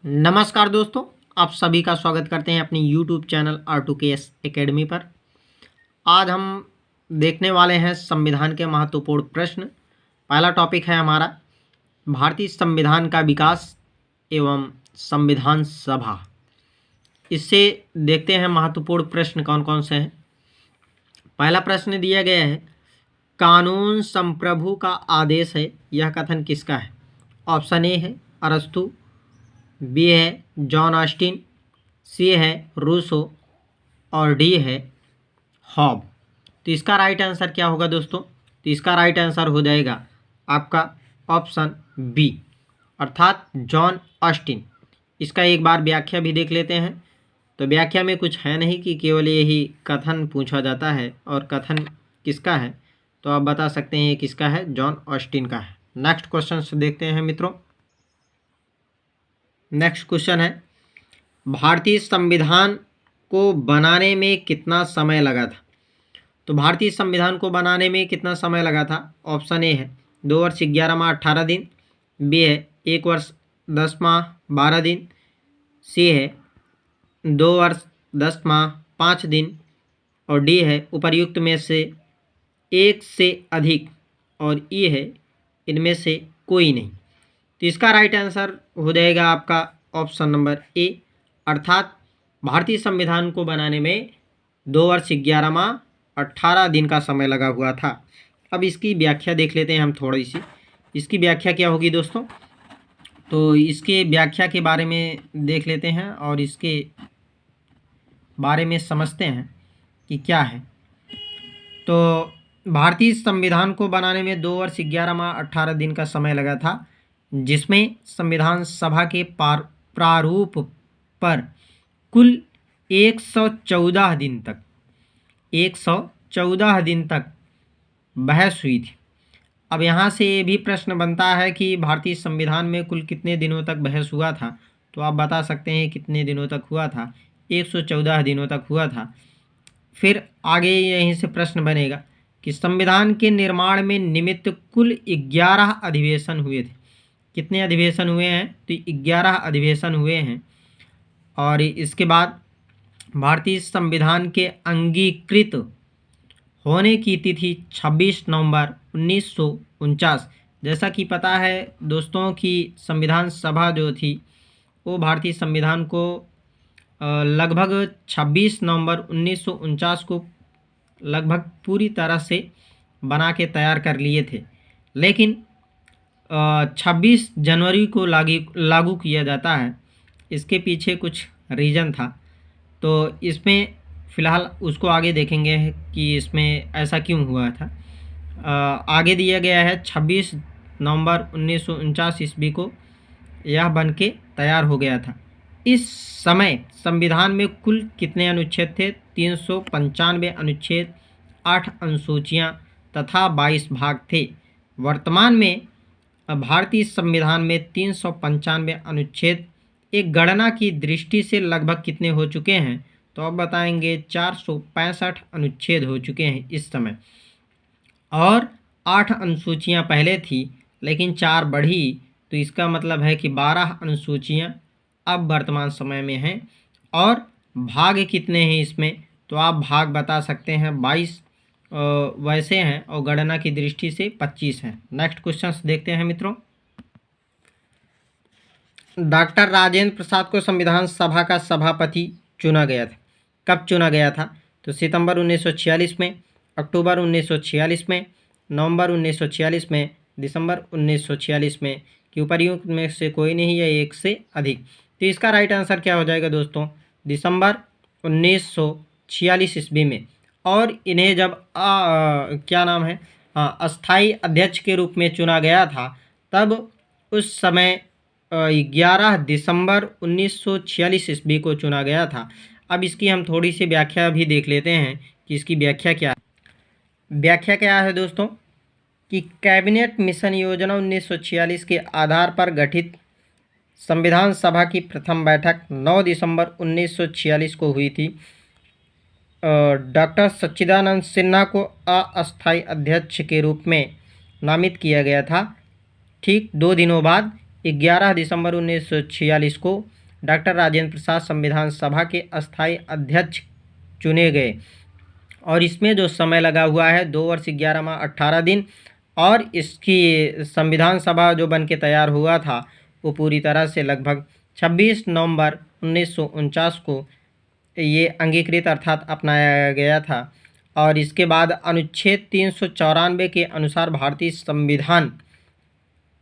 नमस्कार दोस्तों, आप सभी का स्वागत करते हैं अपनी YouTube चैनल R2KS एकेडमी पर। आज हम देखने वाले हैं संविधान के महत्वपूर्ण प्रश्न। पहला टॉपिक है हमारा भारतीय संविधान का विकास एवं संविधान सभा। इससे देखते हैं महत्वपूर्ण प्रश्न कौन कौन से हैं। पहला प्रश्न दिया गया है, कानून संप्रभु का आदेश है, यह कथन किसका है? ऑप्शन ए है अरस्तु, बी है जॉन ऑस्टिन, सी है रूसो और डी है हॉब। तो इसका राइट आंसर क्या होगा दोस्तों? तो इसका राइट आंसर हो जाएगा आपका ऑप्शन बी, अर्थात जॉन ऑस्टिन। इसका एक बार व्याख्या भी देख लेते हैं। तो व्याख्या में कुछ है नहीं कि केवल यही कथन पूछा जाता है और कथन किसका है, तो आप बता सकते हैं ये किसका है, जॉन ऑस्टिन का है। नेक्स्ट क्वेश्चन देखते हैं मित्रों। नेक्स्ट क्वेश्चन है, भारतीय संविधान को बनाने में कितना समय लगा था? तो भारतीय संविधान को बनाने में कितना समय लगा था? ऑप्शन ए है 2 वर्ष 11 माह 18 दिन, बी है 1 वर्ष 10 माह 12 दिन, सी है 2 वर्ष 10 माह 5 दिन और डी है उपर्युक्त में से एक से अधिक और ई है इनमें से कोई नहीं। तो इसका राइट आंसर हो जाएगा आपका ऑप्शन नंबर ए, अर्थात भारतीय संविधान को बनाने में 2 वर्ष 11 माह 18 दिन का समय लगा हुआ था। अब इसकी व्याख्या देख लेते हैं हम थोड़ी सी। इसकी व्याख्या क्या होगी दोस्तों? तो इसके व्याख्या के बारे में देख लेते हैं और इसके बारे में समझते हैं कि क्या है। तो भारतीय संविधान को बनाने में 2 वर्ष 11 माह 18 दिन का समय लगा था, जिसमें संविधान सभा के प्रारूप पर कुल 114 दिन तक बहस हुई थी। अब यहाँ से ये भी प्रश्न बनता है कि भारतीय संविधान में कुल कितने दिनों तक बहस हुआ था, तो आप बता सकते हैं कितने दिनों तक हुआ था। 114 दिनों तक हुआ था। फिर आगे यहीं से प्रश्न बनेगा कि संविधान के निर्माण में निमित्त कुल 11 अधिवेशन हुए थे। कितने अधिवेशन हुए हैं? तो 11 अधिवेशन हुए हैं। और इसके बाद भारतीय संविधान के अंगीकृत होने की तिथि 26 नवंबर 1949। जैसा कि पता है दोस्तों कि संविधान सभा जो थी वो भारतीय संविधान को लगभग 26 नवंबर 1949 को लगभग पूरी तरह से बना के तैयार कर लिए थे, लेकिन 26 जनवरी को लागू किया जाता है। इसके पीछे कुछ रीज़न था, तो इसमें फ़िलहाल उसको आगे देखेंगे कि इसमें ऐसा क्यों हुआ था। आगे दिया गया है 26 नवंबर 1949 ईस्वी को यह बन के तैयार हो गया था। इस समय संविधान में कुल कितने अनुच्छेद थे? 395 अनुच्छेद, 8 अनुसूचियाँ तथा 22 भाग थे। वर्तमान में भारतीय संविधान में 395 अनुच्छेद एक गणना की दृष्टि से लगभग कितने हो चुके हैं? तो अब बताएंगे 465 अनुच्छेद हो चुके हैं इस समय, और 8 अनुसूचियां पहले थी लेकिन 4 बढ़ी, तो इसका मतलब है कि 12 अनुसूचियां अब वर्तमान समय में हैं। और भाग कितने हैं इसमें? तो आप भाग बता सकते हैं 22 वैसे हैं और गणना की दृष्टि से 25 हैं। नेक्स्ट क्वेश्चन देखते हैं मित्रों। डॉक्टर राजेंद्र प्रसाद को संविधान सभा का सभापति चुना गया था। कब चुना गया था? तो सितंबर 1946 में, अक्टूबर 1946 में, नवंबर 1946 में, दिसंबर 1946 में, कि उपर्युक्त में से कोई नहीं या एक से अधिक। तो इसका राइट आंसर क्या हो जाएगा दोस्तों? दिसंबर 1946 ईस्वी में। और इन्हें जब क्या नाम है अस्थाई अध्यक्ष के रूप में चुना गया था, तब उस समय 11 दिसंबर 1946 ईस्वी को चुना गया था। अब इसकी हम थोड़ी सी व्याख्या भी देख लेते हैं कि इसकी व्याख्या क्या है। व्याख्या क्या है दोस्तों कि कैबिनेट मिशन योजना 1946 के आधार पर गठित संविधान सभा की प्रथम बैठक 9 दिसंबर 1946 को हुई थी। डॉक्टर सच्चिदानंद सिन्हा को अस्थायी अध्यक्ष के रूप में नामित किया गया था। ठीक 2 दिनों बाद 11 दिसंबर 1946 को डॉक्टर राजेंद्र प्रसाद संविधान सभा के अस्थायी अध्यक्ष चुने गए और इसमें जो समय लगा हुआ है 2 वर्ष 11 माह 18 दिन और इसकी संविधान सभा जो बन के तैयार हुआ था वो पूरी तरह से लगभग 26 नवंबर 1949 को ये अंगीकृत अर्थात अपनाया गया था। और इसके बाद अनुच्छेद 394 के अनुसार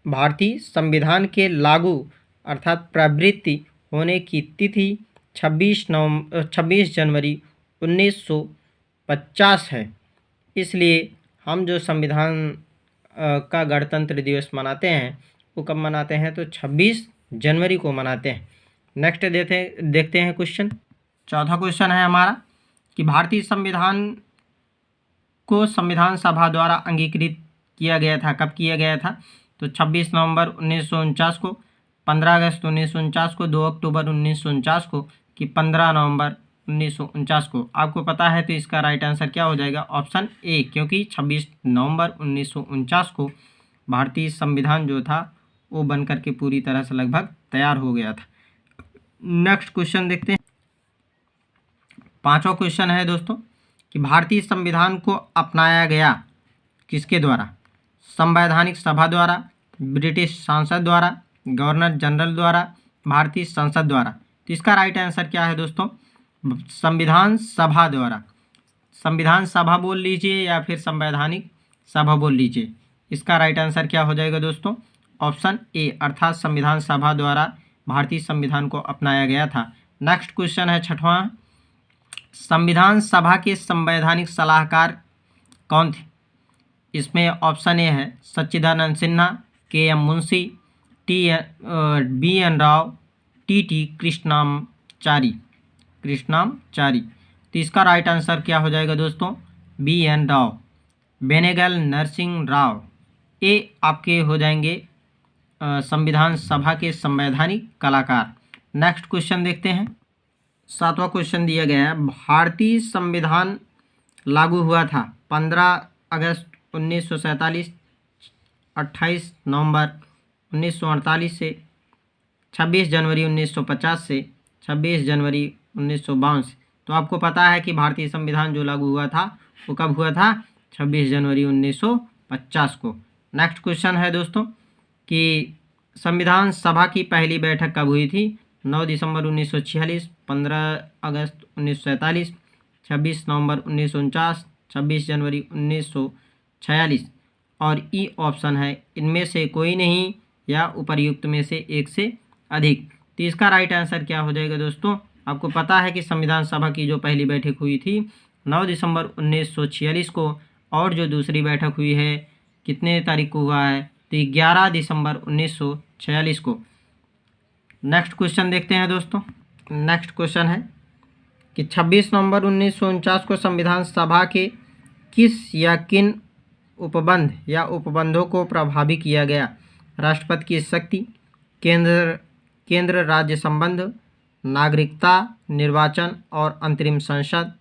भारतीय संविधान के लागू अर्थात प्रवृत्ति होने की तिथि 26 जनवरी 1950 है। इसलिए हम जो संविधान का गणतंत्र दिवस मनाते हैं वो कब मनाते हैं, तो 26 जनवरी को मनाते हैं। नेक्स्ट देखते हैं क्वेश्चन। चौथा क्वेश्चन है हमारा कि भारतीय संविधान को संविधान सभा द्वारा अंगीकृत किया गया था। कब किया गया था, तो 26 नवंबर 1949 को, 15 अगस्त 1949 को, 2 अक्टूबर 1949 को कि 15 नवंबर 1949 को। आपको पता है तो इसका राइट आंसर क्या हो जाएगा, ऑप्शन ए, क्योंकि 26 नवंबर 1949 को भारतीय संविधान जो था वो बन करके पूरी तरह से लगभग तैयार हो गया था। नेक्स्ट क्वेश्चन देखते हैं। पांचवा क्वेश्चन है दोस्तों कि भारतीय संविधान को अपनाया गया किसके द्वारा, संवैधानिक सभा द्वारा, ब्रिटिश सांसद द्वारा, गवर्नर जनरल द्वारा, भारतीय संसद द्वारा। तो इसका राइट आंसर क्या है दोस्तों, संविधान सभा द्वारा। संविधान सभा बोल लीजिए या फिर संवैधानिक सभा बोल लीजिए, इसका राइट आंसर क्या हो जाएगा दोस्तों, ऑप्शन ए, अर्थात संविधान सभा द्वारा भारतीय संविधान को अपनाया गया था। नेक्स्ट क्वेश्चन है छठवां, संविधान सभा के संवैधानिक सलाहकार कौन थे। इसमें ऑप्शन ए है Sachchidananda Sinha, K M Munshi, B N Rau, T Krishnachari. तो इसका राइट आंसर क्या हो जाएगा दोस्तों, बी एन राव, बेनेगल नरसिंह राव। ये आपके हो जाएंगे संविधान सभा के संवैधानिक कलाकार। नेक्स्ट क्वेश्चन देखते हैं। सातवां क्वेश्चन दिया गया है, भारतीय संविधान लागू हुआ था 15 अगस्त 1947, 28 नवंबर 1948 से, 26 जनवरी 1950 से, 26 जनवरी 1952 से। तो आपको पता है कि भारतीय संविधान जो लागू हुआ था वो कब हुआ था, 26 जनवरी 1950 को। नेक्स्ट क्वेश्चन है दोस्तों कि संविधान सभा की पहली बैठक कब हुई थी, 9 दिसंबर 1946, 15 अगस्त 1947, 26 नवंबर 1949, 26 जनवरी 1946 और ई ऑप्शन है इनमें से कोई नहीं या उपर्युक्त में से एक से अधिक। तो इसका राइट आंसर क्या हो जाएगा दोस्तों, आपको पता है कि संविधान सभा की जो पहली बैठक हुई थी 9 दिसंबर 1946 को और जो दूसरी बैठक हुई है कितने तारीख को हुआ है, तो 11 दिसंबर 1946 को। नेक्स्ट क्वेश्चन देखते हैं दोस्तों। नेक्स्ट क्वेश्चन है कि 26 नवंबर 1949 को संविधान सभा के किस या किन उपबंध या उपबंधों को प्रभावी किया गया, राष्ट्रपति की शक्ति, केंद्र राज्य संबंध, नागरिकता, निर्वाचन और अंतरिम संसद,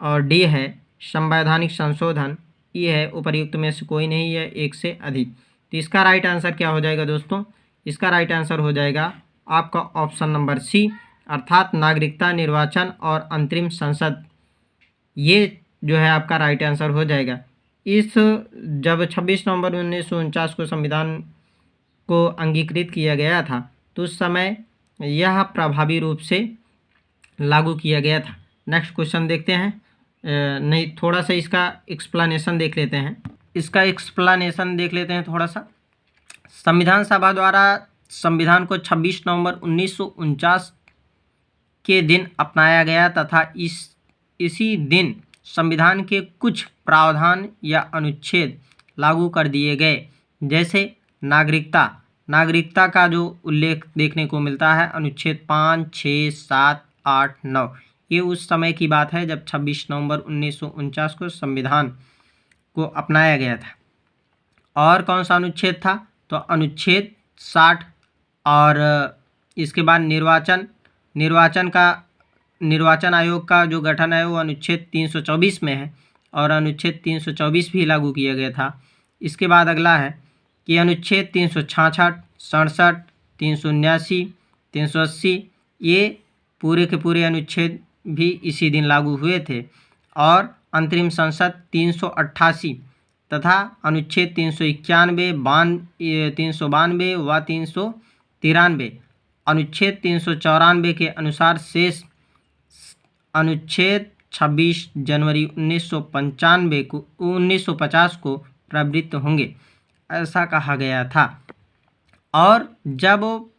और डी है संवैधानिक संशोधन, ये है उपर्युक्त में से कोई नहीं है एक से अधिक। तो इसका राइट आंसर क्या हो जाएगा दोस्तों, इसका राइट आंसर हो जाएगा आपका ऑप्शन नंबर सी, अर्थात नागरिकता, निर्वाचन और अंतरिम संसद। ये जो है आपका राइट आंसर हो जाएगा। जब 26 नवंबर 1949 को संविधान को अंगीकृत किया गया था तो उस समय यह प्रभावी रूप से लागू किया गया था। नेक्स्ट क्वेश्चन देखते हैं। नहीं, थोड़ा सा इसका एक्सप्लेनेशन देख लेते हैं। थोड़ा सा। संविधान सभा द्वारा संविधान को 26 नवंबर 1949 के दिन अपनाया गया तथा इसी दिन संविधान के कुछ प्रावधान या अनुच्छेद लागू कर दिए गए, जैसे नागरिकता का जो उल्लेख देखने को मिलता है अनुच्छेद 5, 6, 7, 8, 9। ये उस समय की बात है जब 26 नवंबर 1949 को संविधान को अपनाया गया था। और कौन सा अनुच्छेद था, तो अनुच्छेद 60। और इसके बाद निर्वाचन आयोग का जो गठन है वो अनुच्छेद 324 में है और अनुच्छेद 324 भी लागू किया गया था। इसके बाद अगला है कि अनुच्छेद 366, 367, 379, 380 ये पूरे के पूरे अनुच्छेद भी इसी दिन लागू हुए थे। और अंतरिम संसद 388 तथा अनुच्छेद 391, 392 व 393 अनुच्छेद 394 के अनुसार शेष अनुच्छेद 26 जनवरी 1950 को प्रवृत्त होंगे, ऐसा कहा गया था। और जब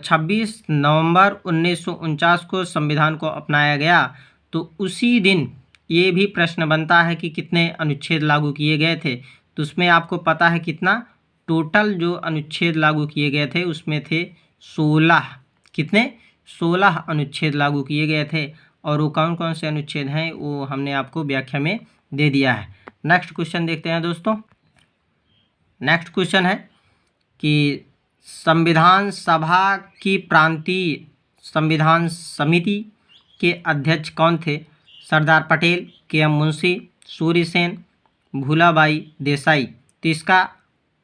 26 नवंबर 1949 को संविधान को अपनाया गया तो उसी दिन ये भी प्रश्न बनता है कि कितने अनुच्छेद लागू किए गए थे। तो उसमें आपको पता है कितना टोटल जो अनुच्छेद लागू किए गए थे उसमें थे 16। कितने? 16 अनुच्छेद लागू किए गए थे। और वो कौन कौन से अनुच्छेद हैं वो हमने आपको व्याख्या में दे दिया है। नेक्स्ट क्वेश्चन देखते हैं दोस्तों। नेक्स्ट क्वेश्चन है कि संविधान सभा की प्रांतीय संविधान समिति के अध्यक्ष कौन थे? सरदार पटेल, के.एम. मुंशी, सूर्य सेन, भूलाबाई देसाई। तो इसका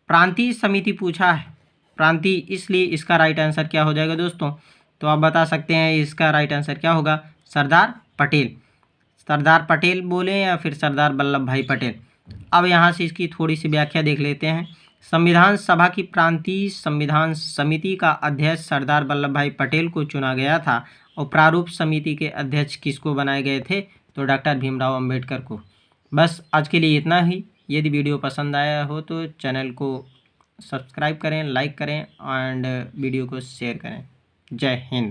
प्रांतीय समिति पूछा है, प्रांतीय, इसलिए इसका राइट आंसर क्या हो जाएगा दोस्तों? तो आप बता सकते हैं इसका राइट आंसर क्या होगा? सरदार पटेल। सरदार पटेल बोले या फिर सरदार वल्लभ भाई पटेल। अब यहाँ से इसकी थोड़ी सी व्याख्या देख लेते हैं। संविधान सभा की प्रांतीय संविधान समिति का अध्यक्ष सरदार वल्लभ भाई पटेल को चुना गया था और प्रारूप समिति के अध्यक्ष किसको बनाए गए थे? तो डॉक्टर भीमराव अंबेडकर को। बस आज के लिए इतना ही। यदि वीडियो पसंद आया हो तो चैनल को सब्सक्राइब करें, लाइक करें एंड वीडियो को शेयर करें। जय हिंद।